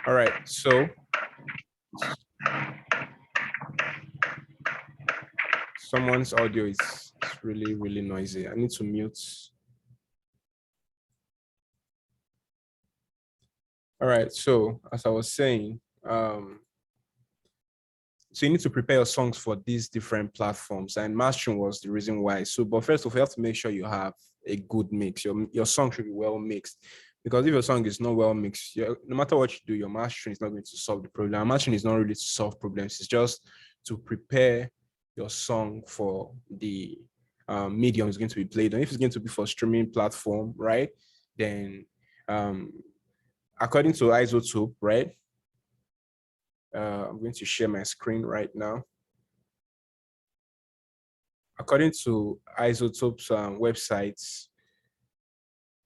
All right, so someone's audio is really, really noisy. I need to mute. All right, so as I was saying, so you need to prepare your songs for these different platforms, and mastering was the reason why. So, but first of all, you have to make sure you have a good mix. Your song should be well mixed, because if your song is not well mixed, no matter what you do, your mastering is not going to solve the problem. Mastering is not really to solve problems; it's just to prepare your song for the medium it's going to be played on. If it's going to be for streaming platform, right? Then, according to Isotope, right? I'm going to share my screen right now. According to Isotope's websites,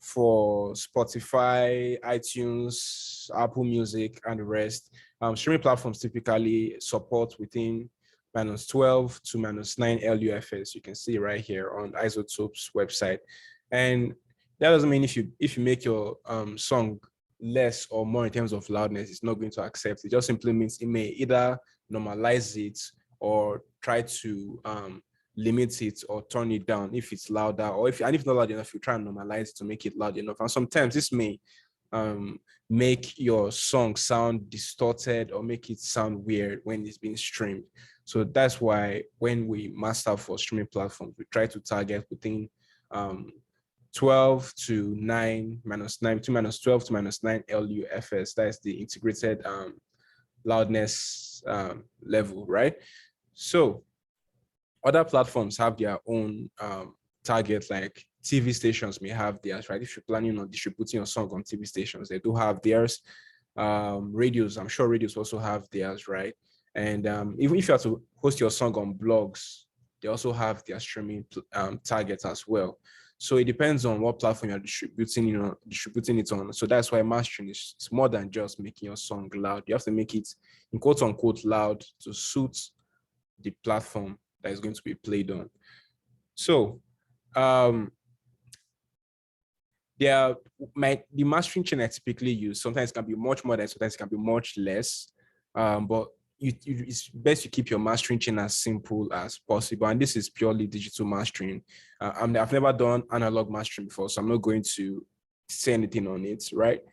for Spotify, iTunes, Apple Music, and the rest, streaming platforms typically support within -12 to -9 LUFS. You can see right here on Isotope's website. And that doesn't mean if you make your song less or more in terms of loudness, it's not going to accept. It just simply means it may either normalize it or try to limit it or turn it down if it's louder, or if not loud enough, you try and normalize it to make it loud enough. And sometimes this may make your song sound distorted or make it sound weird when it's being streamed. So that's why when we master for streaming platforms, we try to target within 12 to 9 -9 to -12 to -9 LUFS. That's the integrated loudness level, right? So other platforms have their own targets, like TV stations may have theirs, right? If you're planning on distributing your song on TV stations, they do have theirs. Radios, I'm sure radios also have theirs, right? And even if you have to host your song on blogs, they also have their streaming targets as well. So it depends on what platform you're distributing it on. So that's why mastering is more than just making your song loud. You have to make it, in quote unquote, loud to suit the platform that is going to be played on. So the mastering chain I typically use sometimes can be much more than, sometimes it can be much less. But it's best you keep your mastering chain as simple as possible. And this is purely digital mastering. I've never done analog mastering before, so I'm not going to say anything on it, right?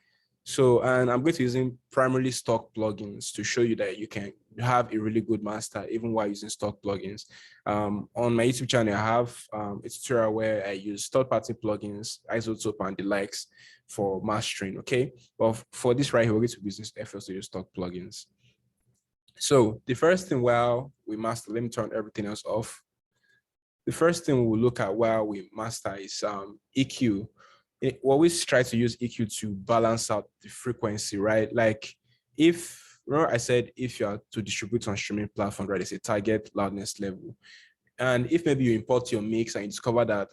So, and I'm going to be using primarily stock plugins to show you that you can have a really good master even while using stock plugins. On my YouTube channel, I have a tutorial where I use third-party plugins, Isotope and the likes for mastering, okay? But for this right here, we're going to be using FL Studio stock plugins. So the first thing while we master, let me turn everything else off. The first thing we'll look at while we master is EQ. We always try to use EQ to balance out the frequency, right? Like remember I said, if you are to distribute on streaming platform, right, it's a target loudness level. And if maybe you import your mix and you discover that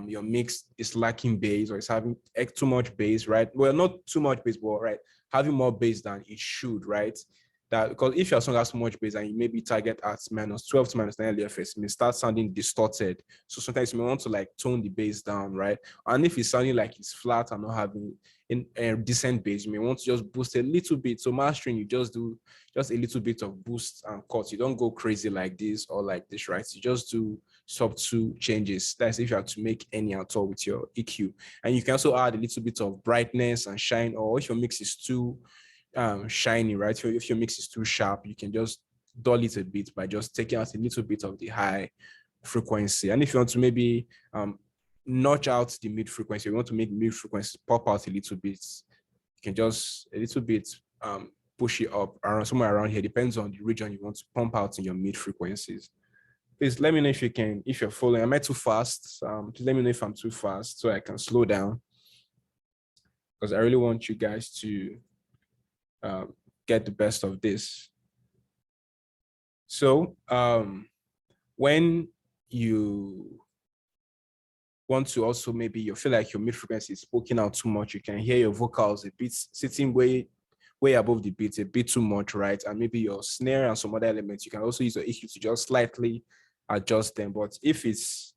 your mix is lacking bass or it's having too much bass, right? Well, not too much bass, but right, having more bass than it should, right? That because if your song has so much bass and you maybe target at -12 to -9 LFS, it may start sounding distorted. So sometimes you may want to like tone the bass down, right? And if it's sounding like it's flat and not having a decent bass, you may want to just boost a little bit. So mastering, you just do just a little bit of boost and cut. You don't go crazy like this or like this, right? You just do subtle changes. That's if you have to make any at all with your EQ. And you can also add a little bit of brightness and shine, or if your mix is too shiny, right? So if your mix is too sharp, you can just dull it a bit by just taking out a little bit of the high frequency. And if you want to maybe notch out the mid frequency, you want to make mid frequency pop out a little bit, you can just a little bit push it up around somewhere around here. Depends on the region you want to pump out in your mid frequencies. Please let me know if you can, if you're following. Am I too fast? Please let me know if I'm too fast so I can slow down, because I really want you guys to get the best of this. So when you want to also, maybe you feel like your mid frequency is poking out too much, you can hear your vocals a bit sitting way above the beat, a bit too much, right? And maybe your snare and some other elements, you can also use your EQ to just slightly adjust them. But if it's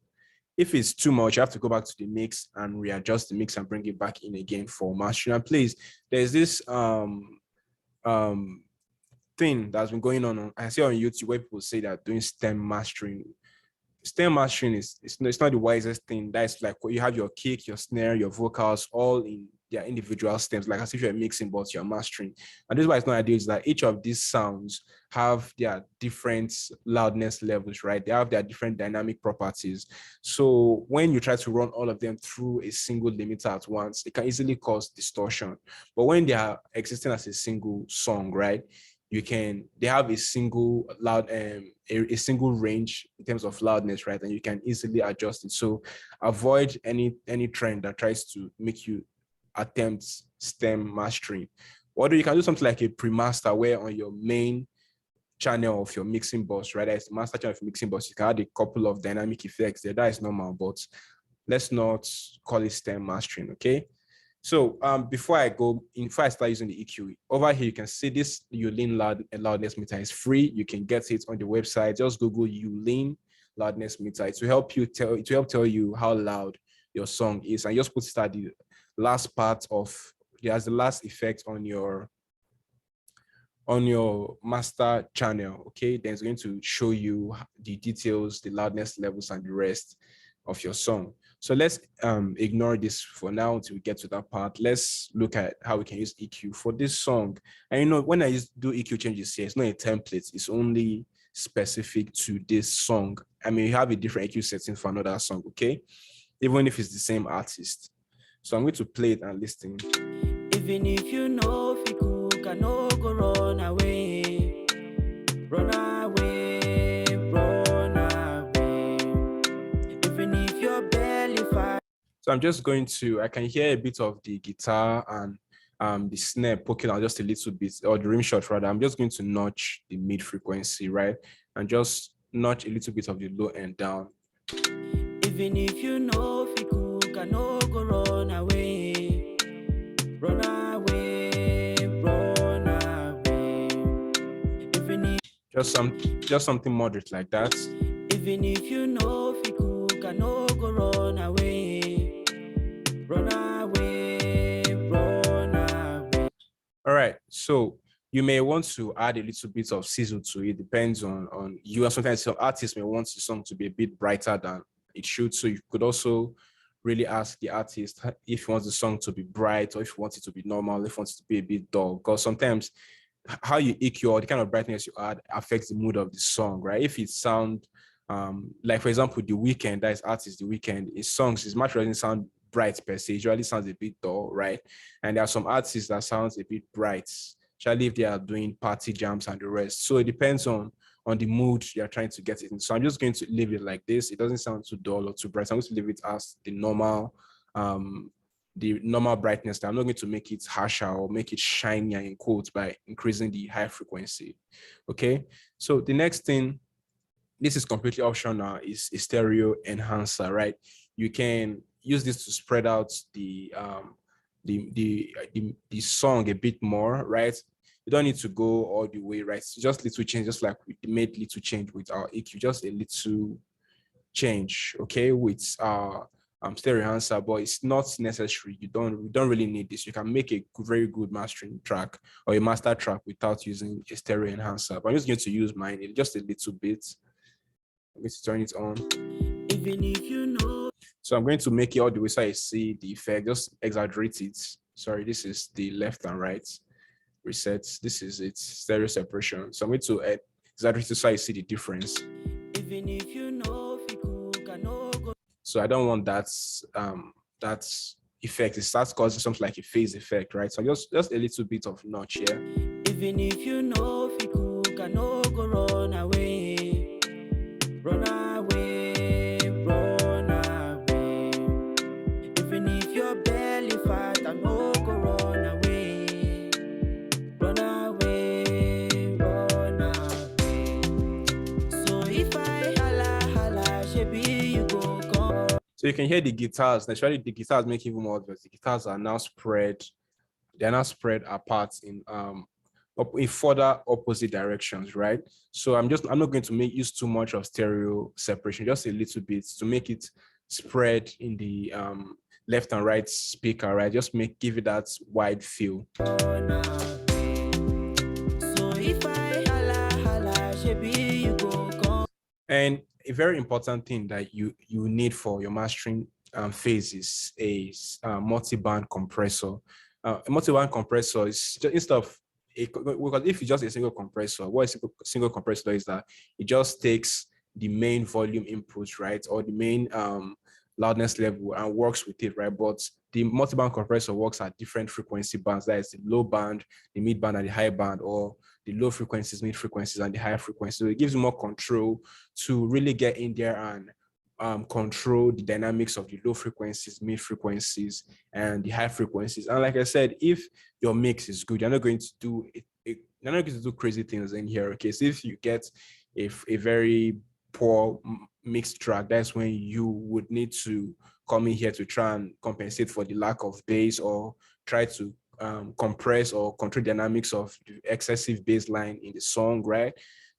too much, you have to go back to the mix and readjust the mix and bring it back in again for mastering. And please, there's this thing that's been going on I see on YouTube where people say that doing stem mastering. Stem mastering it's not the wisest thing. That's like you have your kick, your snare, your vocals all in their individual stems, like as if you're mixing, but you're mastering. And this is why it's not ideal, is that each of these sounds have their different loudness levels, right? They have their different dynamic properties. So when you try to run all of them through a single limiter at once, it can easily cause distortion. But when they are existing as a single song, right, they have a single loud a single range in terms of loudness, right? And you can easily adjust it. So avoid any trend that tries to make you attempt stem mastering. Or you can do something like a pre-master, where on your main channel of your mixing bus, right? As master channel of mixing bus, you can add a couple of dynamic effects there. That is normal, but let's not call it stem mastering, okay? So before I start using the EQ, over here you can see this Ulin loudness meter is free. You can get it on the website. Just Google Ulin loudness meter. It will help tell you how loud your song is, and just put it at the last part of there's the last effect on your master channel. Okay, then it's going to show you the details, the loudness levels, and the rest of your song. So let's ignore this for now until we get to that part. Let's look at how we can use EQ for this song. And when I do EQ changes here, it's not a template. It's only specific to this song. I mean, you have a different EQ setting for another song, okay? Even if it's the same artist. So I'm going to play it and listen. Even if you know Fiku can no go run away. Run away, run away. Even if your belly fire. So I'm just I can hear a bit of the guitar and the snare poking out just a little bit, or the rim shot rather. I'm just going to notch the mid frequency, right? And just notch a little bit of the low end down. Even if you know Fiku can no go run away. Run away, run away. Even if just something moderate like that. Even if you know Fiku can no go run away. Run away, run away. All right, so you may want to add a little bit of sizzle to it. Depends on you. And sometimes some artists may want the song to be a bit brighter than it should. So you could also really ask the artist if you want the song to be bright, or if you want it to be normal, if you want it to be a bit dull. Because sometimes how you EQ or the kind of brightness you add affects the mood of the song, right? If it sound like, for example, The Weeknd, that is artist The Weeknd, his songs, his match doesn't sound bright per se. It usually sounds a bit dull, right? And there are some artists that sounds a bit bright, especially if they are doing party jams and the rest. So it depends on the mood you're trying to get it in. So I'm just going to leave it like this. It doesn't sound too dull or too bright. So I'm going to leave it as the normal brightness. I'm not going to make it harsher or make it shinier in quotes by increasing the high frequency. Okay. So the next thing, this is completely optional, is a stereo enhancer, right? You can use this to spread out the song a bit more, right? You don't need to go all the way, right? So just little change, just like we made little change with our EQ, just a little change, okay, with stereo enhancer, but it's not necessary. We don't really need this. You can make a very good mastering track or a master track without using a stereo enhancer. But I'm just going to use mine just a little bit. I'm going to turn it on. Even if you know. So I'm going to make it all the way so I see the effect, just exaggerate it. Sorry, this is the left and right resets. This is its stereo separation. So I'm going to exaggerate it so I see the difference. Even if you know so I don't want that effect. It starts causing something like a phase effect, right? So just a little bit of notch here. Even if you know Fiku can no go run away. Run away, run away. Even if your belly fat and no go run away. Run away, run away. So if I holla, shebi you go come. So you can hear the guitars. Naturally, the guitars make even more obvious. The guitars are now spread. They're now spread apart in in further opposite directions, right? So I'm not going to use too much of stereo separation, just a little bit to make it spread in the left and right speaker, right? Just give it that wide feel. And a very important thing that you need for your mastering phase is a multi-band compressor. A multi-band compressor is just, instead of because if it's just a single compressor, what a single compressor is that it just takes the main volume input, right, or the main loudness level and works with it, right? But the multi-band compressor works at different frequency bands. That is the low band, the mid band, and the high band, or the low frequencies, mid frequencies, and the high frequencies. So it gives you more control to really get in there and control the dynamics of the low frequencies, mid frequencies, and the high frequencies. And like I said, if your mix is good, you're not going to do you're not going to do crazy things in here. Okay, so if you get a very poor mixed track, that's when you would need to come in here to try and compensate for the lack of bass, or try to compress or control dynamics of the excessive bass line in the song, right?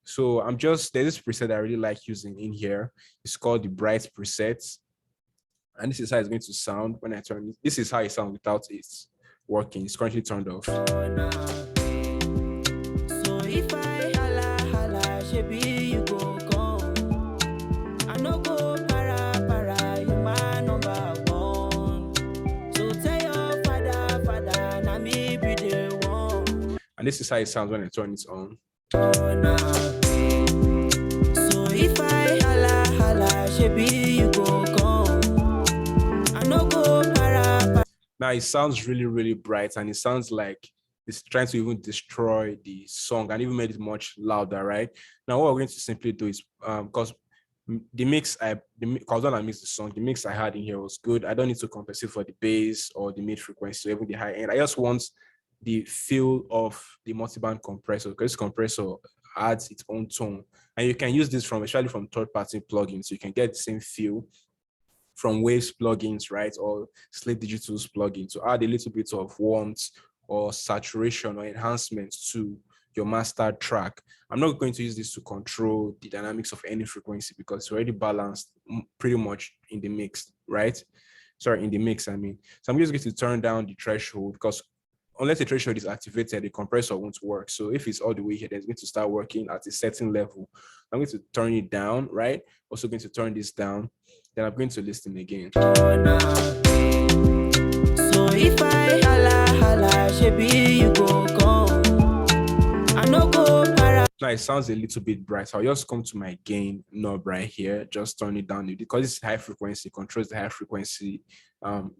So there's this preset I really like using in here. It's called the Bright preset. And this is how it's going to sound when I turn it. This is how it sounds without it working. It's currently turned off. So if I holla, shebi you go come. I no go para, you my number one. So tell your father, na me be the one. And this is how it sounds when I turn it on. So if I holla, shebi you go come. I no go para. Now it sounds really, really bright, and it sounds like it's trying to even destroy the song and even made it much louder, right? Now what we're going to simply do is, because the mix, because when I mixed the song, the mix I had in here was good. I don't need to compensate for the bass or the mid frequency or even the high end. I just want the feel of the multi-band compressor, because this compressor adds its own tone. And you can use this especially from third-party plugins. So you can get the same feel from Waves plugins, right? Or Slate Digital's plugin to add a little bit of warmth or saturation or enhancement to your master track. I'm not going to use this to control the dynamics of any frequency because it's already balanced pretty much in the mix, right? Sorry, in the mix, I mean. So I'm just going to turn down the threshold, because unless the threshold is activated, the compressor won't work. So if it's all the way here, then it's going to start working at a certain level. I'm going to turn it down, right? Also going to turn this down. Then I'm going to listen again. So if I holla, shebi you go come. I no go para. Now it sounds a little bit bright. I'll just come to my gain knob right here, just turn it down because it's high frequency, controls the high frequency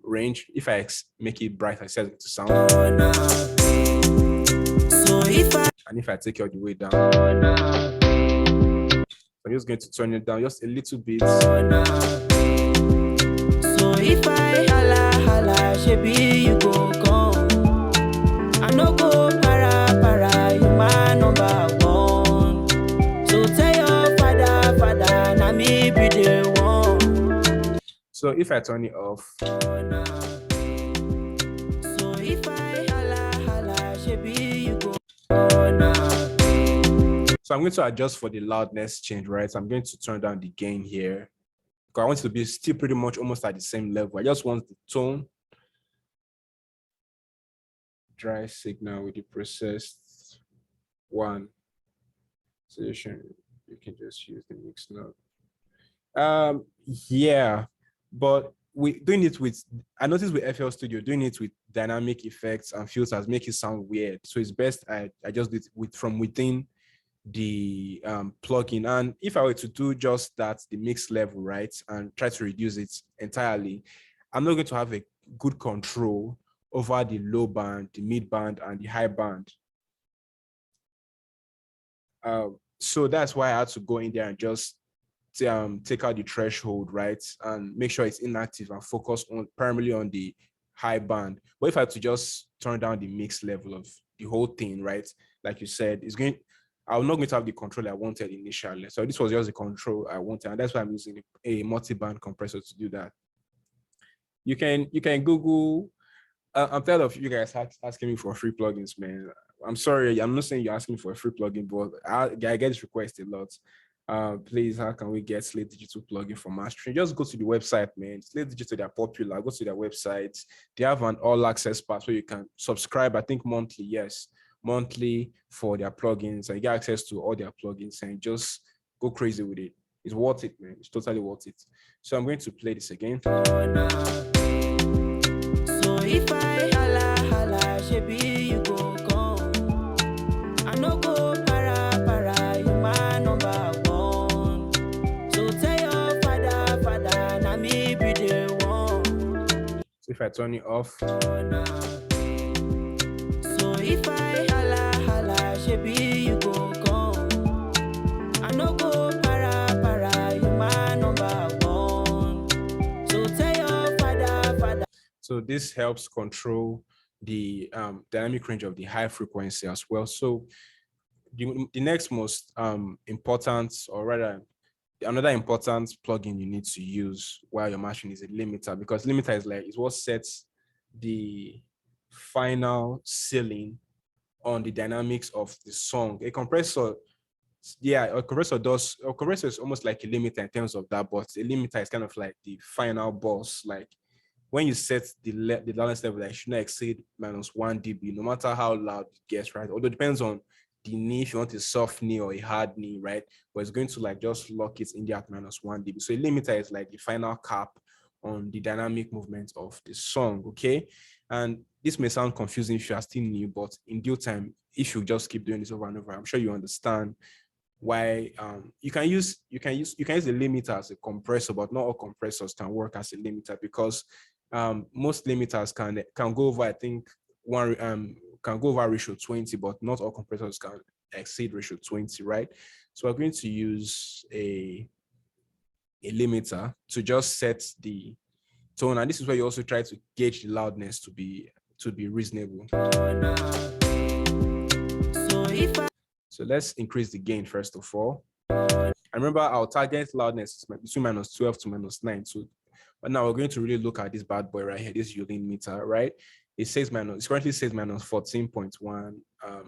range. If I make it bright, I set it to sound. So and if I take it all the way down, I'm just going to turn it down just a little bit. So if I holla, shebi you go come. I no go para, you my number one. So tell your father, na me be the one. So if I turn it off, So if I holla, shebi you go. so I'm going to adjust for the loudness change, right? So I'm going to turn down the gain here, because I want it to be still pretty much almost at the same level. I just want the tone, dry signal with the processed one. So you can just use the mix knob. Yeah, but we doing it with, I noticed with FL Studio, doing it with dynamic effects and filters make it sound weird. So it's best I just do it from within the plugin. And if I were to do just that, the mix level, right, and try to reduce it entirely, I'm not going to have a good control over the low band, the mid band, and the high band. So that's why I had to go in there and just take out the threshold, right, and make sure it's inactive and focus on primarily on the high band. But if I had to just turn down the mix level of the whole thing, right, like you said, I'm not going to have the control I wanted initially. So this was just the control I wanted, and that's why I'm using a multi-band compressor to do that. You can Google. I'm tired of you guys asking me for free plugins, man. I'm sorry, I'm not saying you're asking for a free plugin, but I get this request a lot. Please, how can we get Slate Digital plugin for mastering? Just go to the website, man. Slate Digital, they're popular. Go to their website. They have an all access pass where you can subscribe, I think monthly, yes, monthly for their plugins, and you get access to all their plugins and just go crazy with it. It's worth it, man. It's totally worth it. So I'm going to play this again. So if I holla, shebi you go come. I no go para, you my number one. So tell your father, na me be the one. So if I turn it off, So if I holla, shebi you go come. I no go para, you my number one. So tell your father. so this helps control the dynamic range of the high frequency as well. So the next most important, or rather another important plugin you need to use while you're mastering is a limiter, because limiter is what sets the final ceiling on the dynamics of the song. A compressor, a compressor is almost like a limiter in terms of that, but a limiter is kind of like the final boss. Like when you set the loudness level, that should not exceed -1 dB, no matter how loud it gets, right? Although it depends on the knee, if you want a soft knee or a hard knee, right? But it's going to like just lock it in there at -1 dB. So a limiter is like the final cap on the dynamic movement of the song, okay? And this may sound confusing if you are still new, but in due time, if you just keep doing this over and over, I'm sure you understand why you can use a limiter as a compressor, but not all compressors can work as a limiter, because most limiters can go over, I think, can go over ratio 20, but not all compressors can exceed ratio 20, right? So we're going to use a limiter to just set the tone, and this is where you also try to gauge the loudness to be reasonable. So let's increase the gain first of all. And remember, our target loudness is between -12 to -9. So, but now we're going to really look at this bad boy right here, this Yulin meter, right? It currently says -14.1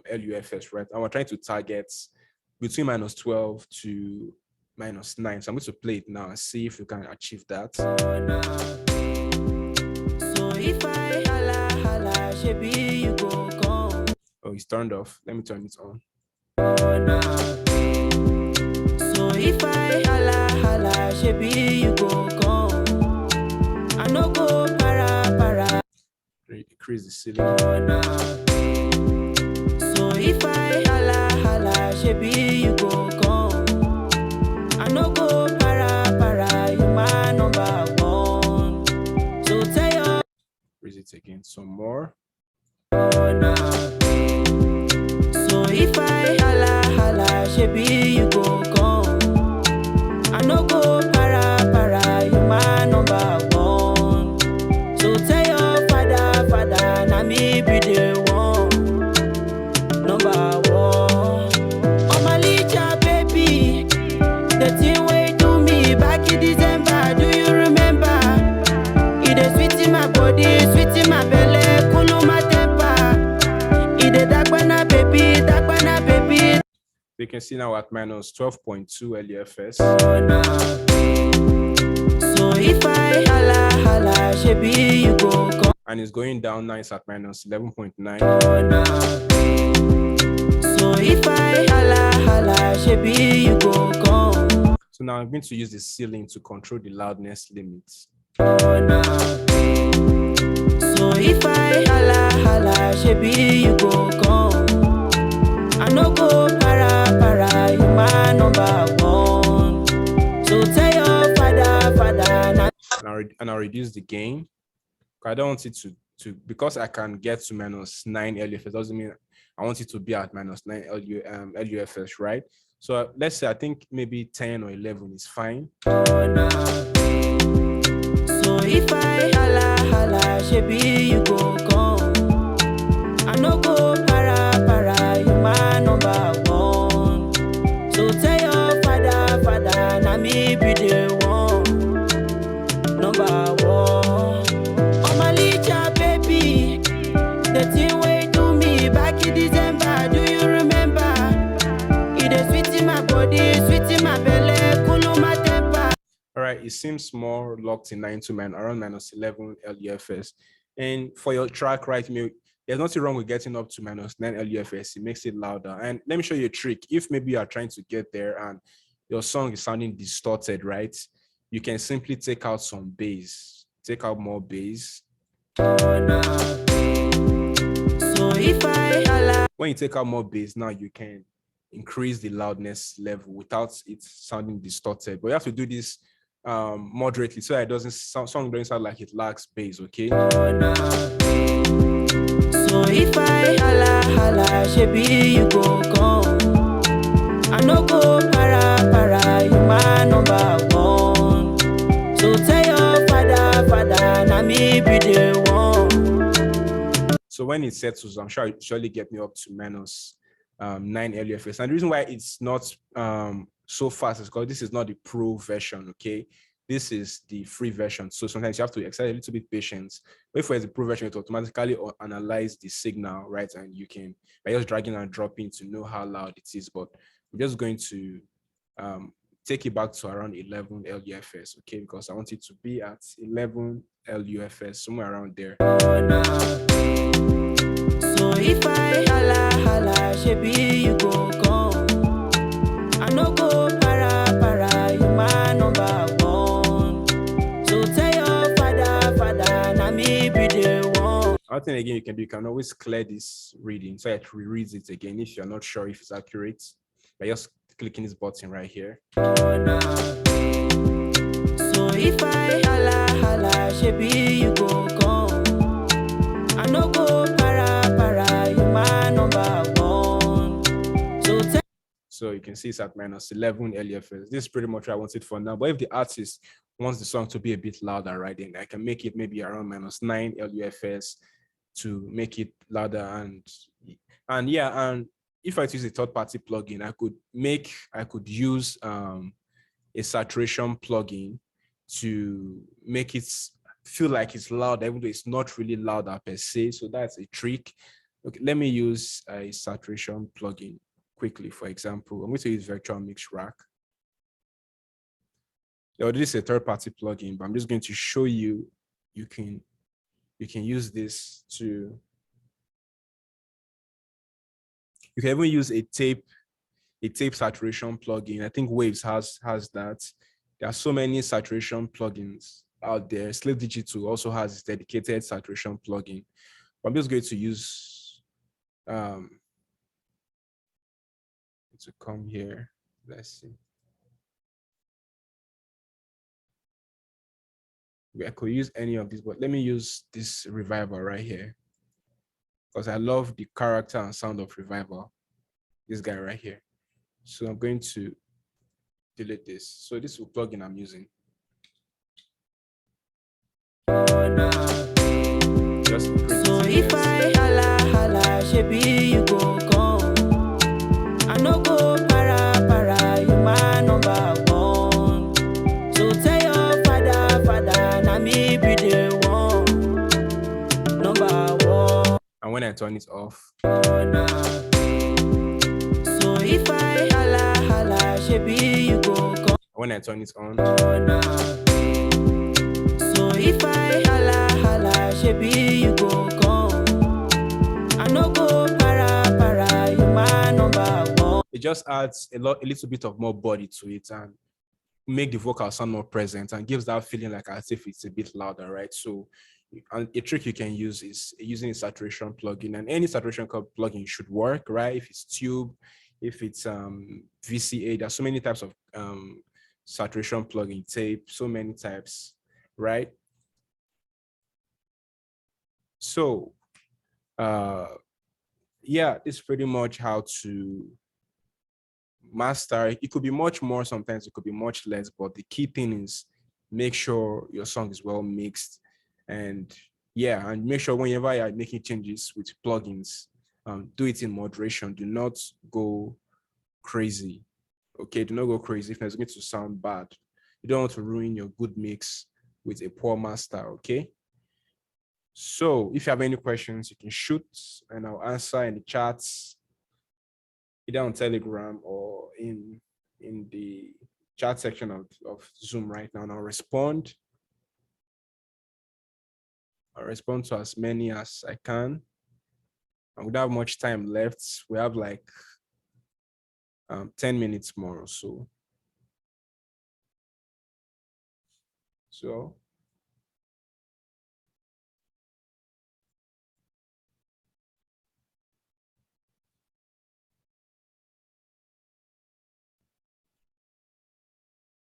LUFS, right? And we're trying to target between -12 to -9. So I'm going to play it now and see if we can achieve that. So if I holla, shebi you go come. Oh, it's turned off. Let me turn it on. So if I holla, shebi you go come. I no go para. Increase the ceiling. So if I holla, shebi you go come. I no go para, you my number one. So tell your. Raise it again some more. So if I holla, shebi you go come. I no go para, you my number one. So tell your father, na me be the one. Number one. Oh my little baby, the thing way to me back in December, do you remember? It is sweet in my body, sweet in my belly, cool my temper. It is that when I baby. You can see now at -12.2 LUFS. So if I holla, shebi you go come. And it's going down now, it's at -11.9. So if I holla, shebi you go come. So now I'm going to use the ceiling to control the loudness limits. So if I holla, shebi you go come. I no go para, you my number one. So tell your father. And I'll reduce the gain. I don't want it to because I can get to -9 LUFS, doesn't mean I want it to be at -9 LUFS, right? So let's say I think maybe 10 or 11 is fine. So if I holla, shebi you go come. I no go para, you my number one. So tell your father, na me be the one. Number one. Oh my little baby, the thing way to me back in December. sweet in my belly, cool my temper. All right, it seems more locked in 9 to around -11 LUFS. And for your track, right, there's nothing wrong with getting up to -9 LUFS. It makes it louder. And let me show you a trick. If maybe you are trying to get there and your song is sounding distorted, right, you can simply take out some bass. Take out more bass. So if I holla, When you take out more bass, now you can increase the loudness level without it sounding distorted. But you have to do this moderately so that it doesn't song doesn't sound like it lacks bass. Okay. so if I holla, shebi you go come. I no go para, you my number one. So tell your father, na me be the one. So when it settles, I'm sure it surely get me up to -9 LUFS. And the reason why it's not so fast is because this is not the pro version, okay? This is the free version. So sometimes you have to exercise a little bit patience. But if it's the pro version, it automatically analyze the signal, right? And you can, by just dragging and dropping to know how loud it is. But I'm just going to take it back to around 11 LUFS, okay? Because I want it to be at 11 LUFS, somewhere around there. So if I holla, shebi you go come. I no go para, you my number one. So tell your father, na me be the one. Another thing again you can do, you can always clear this reading so it rereads it again if you're not sure if it's accurate by just clicking this button right here. So if I holla, shebi you go come. I no go para, you my number one. So you can see it's at -11 LUFS. This is pretty much what I want it for now. But if the artist wants the song to be a bit louder, right, then I can make it maybe around -9 LUFS to make it louder. And yeah, and if I use a third-party plugin, I could use a saturation plugin to make it feel like it's loud, even though it's not really louder per se. So that's a trick. Okay, let me use a saturation plugin quickly. For example, I'm going to use Virtual Mix Rack. Now, this is a third-party plugin, but I'm just going to show you. You can use this to. You can even use a tape saturation plugin. I think Waves has that. There are so many saturation plugins out there. Slave Digital also has its dedicated saturation plugin. But I'm just going to use to come here. Let's see. I could use any of these, but let me use this Revival right here because I love the character and sound of Revival. This guy right here. So I'm going to delete this. So this is the plugin I'm using. Just so if I holla, shebi you go come. I no go para, you my number one. So tell your father, na me be the one. Number one. And when I turn it off. So if I holla, shebi you go come. When I turn it on. So if I holla, shebi you go come. I no go para, you my number one. It just adds a little bit of more body to it and make the vocal sound more present and gives that feeling like as if it's a bit louder, right? So and a trick you can use is using a saturation plugin, and any saturation plugin should work, right? If it's Tube, if it's VCA, there's so many types of saturation plugin, tape, so many types, right? So yeah, it's pretty much how to master. It could be much more, sometimes it could be much less, but the key thing is make sure your song is well mixed. And yeah, and make sure whenever you're making changes with plugins, do it in moderation. Do not go crazy. Okay, do not go crazy if it's going to sound bad. You don't want to ruin your good mix with a poor master, okay? So if you have any questions, you can shoot and I'll answer in the chats, either on Telegram or in in the chat section of Zoom right now, and I'll respond. I'll respond to as many as I can. And we don't have much time left. We have like 10 minutes more or so. So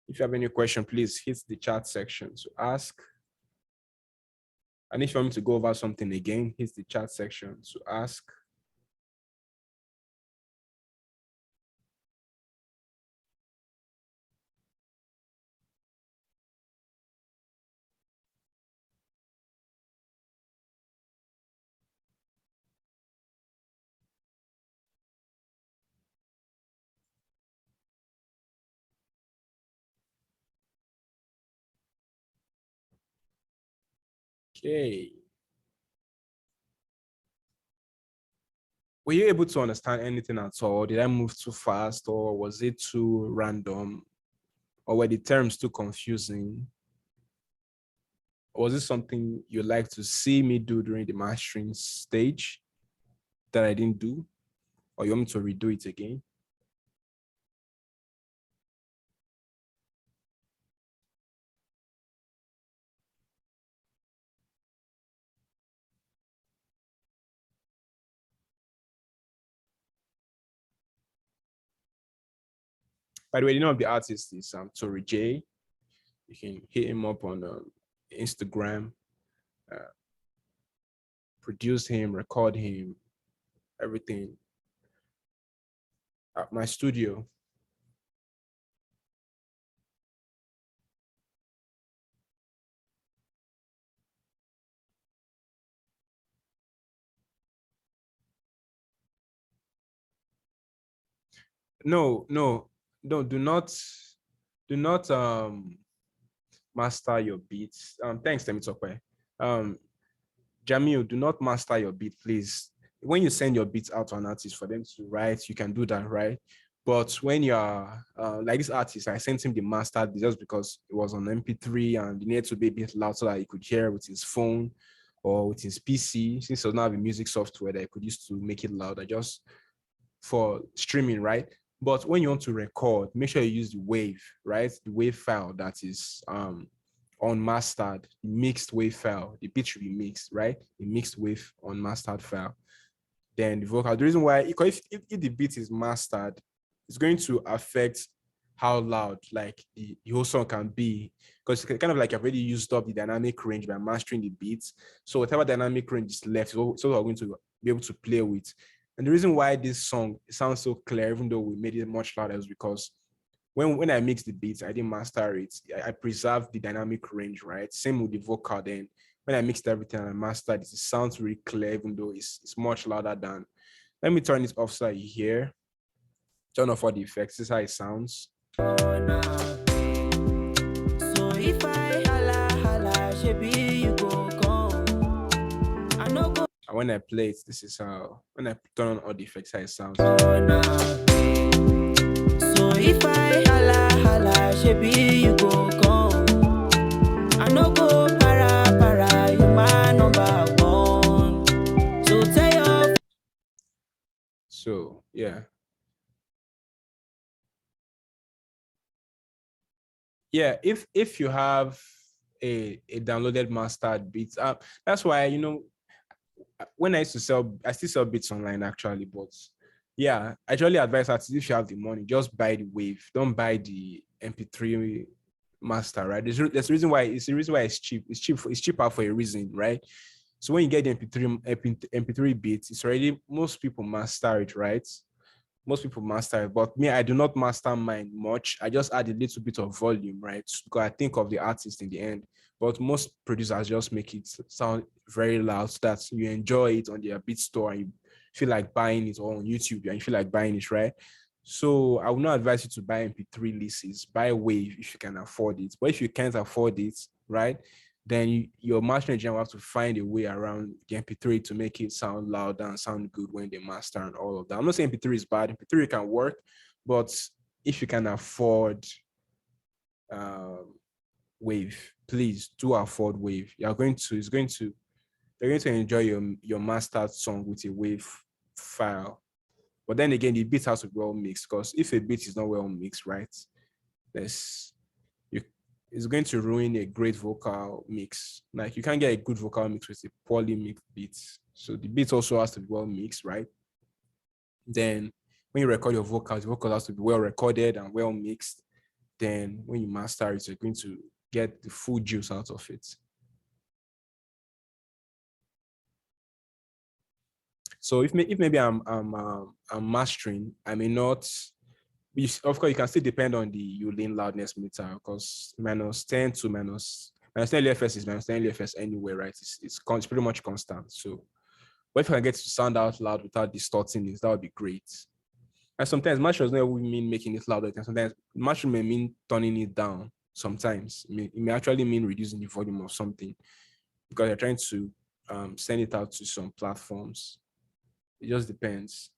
if you have any question, please hit the chat section to ask. And if you want me to go over something again, hit the chat section to ask. Okay. Were you able to understand anything at all? Did I move too fast, or was it too random? Or were the terms too confusing? Or was it something you'd like to see me do during the mastering stage that I didn't do? Or you want me to redo it again? By the way, the name of the artist is Tori J. You can hit him up on Instagram, produce him, record him, everything at my studio. No, do not master your beats. Thanks, Temitope. Jamil, do not master your beat, please. When you send your beats out to an artist for them to write, you can do that, right? But when you're like this artist, I sent him the mastered just because it was on MP3 and it needed to be a bit loud so that he could hear with his phone or with his PC, since it does not have a music software that I could use to make it louder, just for streaming, right? But when you want to record, make sure you use the wave, right? The wave file that is unmastered, mixed wave file. The beat should be mixed, right? The mixed wave unmastered file. Then the vocal. The reason why, if the beat is mastered, it's going to affect how loud like the whole song can be, because it's kind of like I've already used up the dynamic range by mastering the beats. So whatever dynamic range is left, so we're going to be able to play with. And the reason why this song sounds so clear, even though we made it much louder, is because when I mix the beats, I didn't master it. I preserved the dynamic range, right? Same with the vocal. Then when I mixed everything and I mastered it, it sounds really clear, even though it's much louder than. Let me turn it off so you hear. Turn off all the effects. This is how it sounds. So if I holla, shebi you go come. I no go. And when I play it, this is how, when I turn on all the effects, how it sounds. So if I holla, shebi you go come. I no go para, you my number one. So tell your. So yeah. Yeah, if you have a downloaded mastered beat, that's why, you know, when I used to sell, I still sell beats online actually, but yeah, I actually advise artists, if you have the money, just buy the wave. Don't buy the MP3 master, right? There's a reason why it's cheap. It's cheaper for a reason, right? So when you get the MP3 beats, it's already, most people master it, right? Most people master it, but me, I do not master mine much. I just add a little bit of volume, right? Because I think of the artist in the end. But most producers just make it sound very loud so that you enjoy it on their beat store and you feel like buying it, or on YouTube and you feel like buying it, right? So I would not advise you to buy MP3 leases. Buy Wave if you can afford it. But if you can't afford it, right, then your mastering engineer will have to find a way around the MP3 to make it sound loud and sound good when they master and all of that. I'm not saying MP3 is bad. MP3 can work, but if you can afford Wave, please do afford Wave. You're going to you're going to enjoy your mastered song with a Wave file. But then again, the beat has to be well mixed, because if a beat is not well mixed, right, there's you it's going to ruin a great vocal mix. Like, you can't get a good vocal mix with a poorly mixed beat. So the beat also has to be well mixed, right? Then when you record your vocals, the vocal has to be well recorded and well mixed. Then when you master it, you're going to get the full juice out of it. So if maybe I'm mastering, I may not. Of course, you can still depend on the Ulin loudness meter, because -10 to -10 LFS is -10 LFS anyway, right? It's pretty much constant. So, but if I can get to sound out loud without distorting it, that would be great. And sometimes mastering does not mean making it louder. Sometimes mastering may mean turning it down. Sometimes it may actually mean reducing the volume of something, because you're trying to send it out to some platforms. It just depends.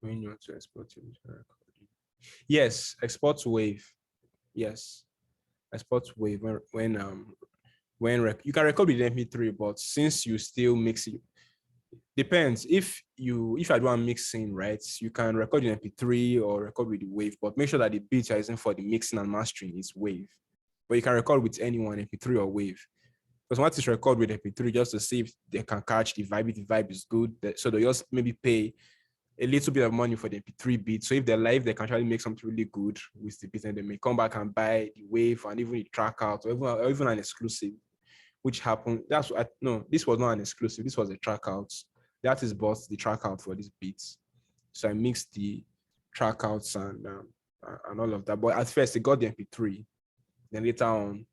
When you want to export your recording. Yes, export to Wave. Yes, export to Wave when you can record with MP3, but since you still mix it, depends. If I do a mixing, right, you can record in MP3 or record with the Wave, but make sure that the beat you're using for the mixing and mastering is Wave. But you can record with anyone, MP3 or Wave. Because once it's record with MP3, just to see if they can catch the vibe, if the vibe is good, so they just maybe pay a little bit of money for the MP3 beat. So if they're live, they can actually make something really good with the beat, and they may come back and buy the Wave and even the track out, or even an exclusive, which happened. No, this was not an exclusive. This was a track out. The artist bought the track out for these beats. So I mixed the track outs and all of that. But at first, he got the MP3. Then later on,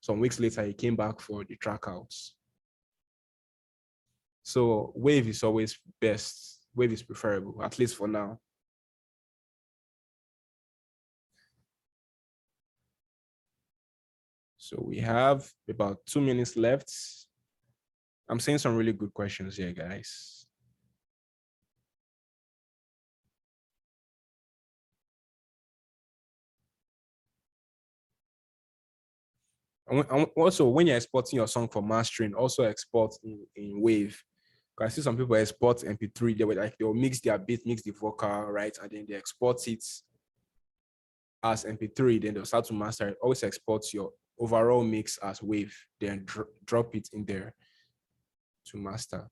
some weeks later, he came back for the track outs. So Wave is always best. Wave is preferable, at least for now. So we have about 2 minutes left. I'm seeing some really good questions here, guys. Also, when you're exporting your song for mastering, also export in Wave. I see some people export MP3, they'll mix their beat, mix the vocal, right? And then they export it as MP3, then they'll start to master it. Always export your overall mix as Wave, then drop it in there to master.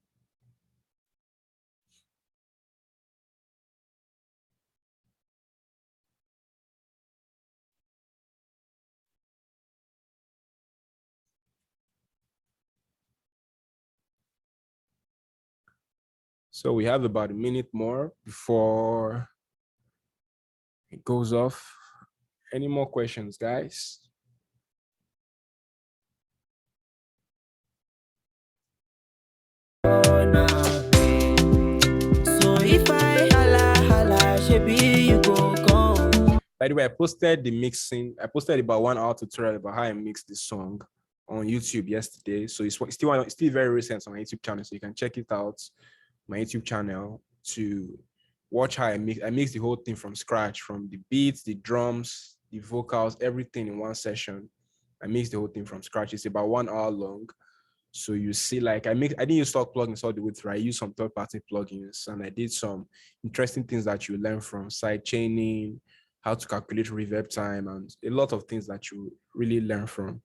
So we have about a minute more before it goes off. Any more questions, guys? So if I holla, shebi you go come. By the way, I posted about 1 hour tutorial about how I mix the song on YouTube yesterday. So it's still very recent on my YouTube channel. So you can check it out, my YouTube channel, to watch how I mix the whole thing from scratch, from the beats, the drums, the vocals, everything in one session. I mix the whole thing from scratch. It's about 1 hour long. So you see, like I didn't use stock plugins all the way through. I used some third-party plugins, and I did some interesting things that you learn from side chaining, how to calculate reverb time, and a lot of things that you really learn from.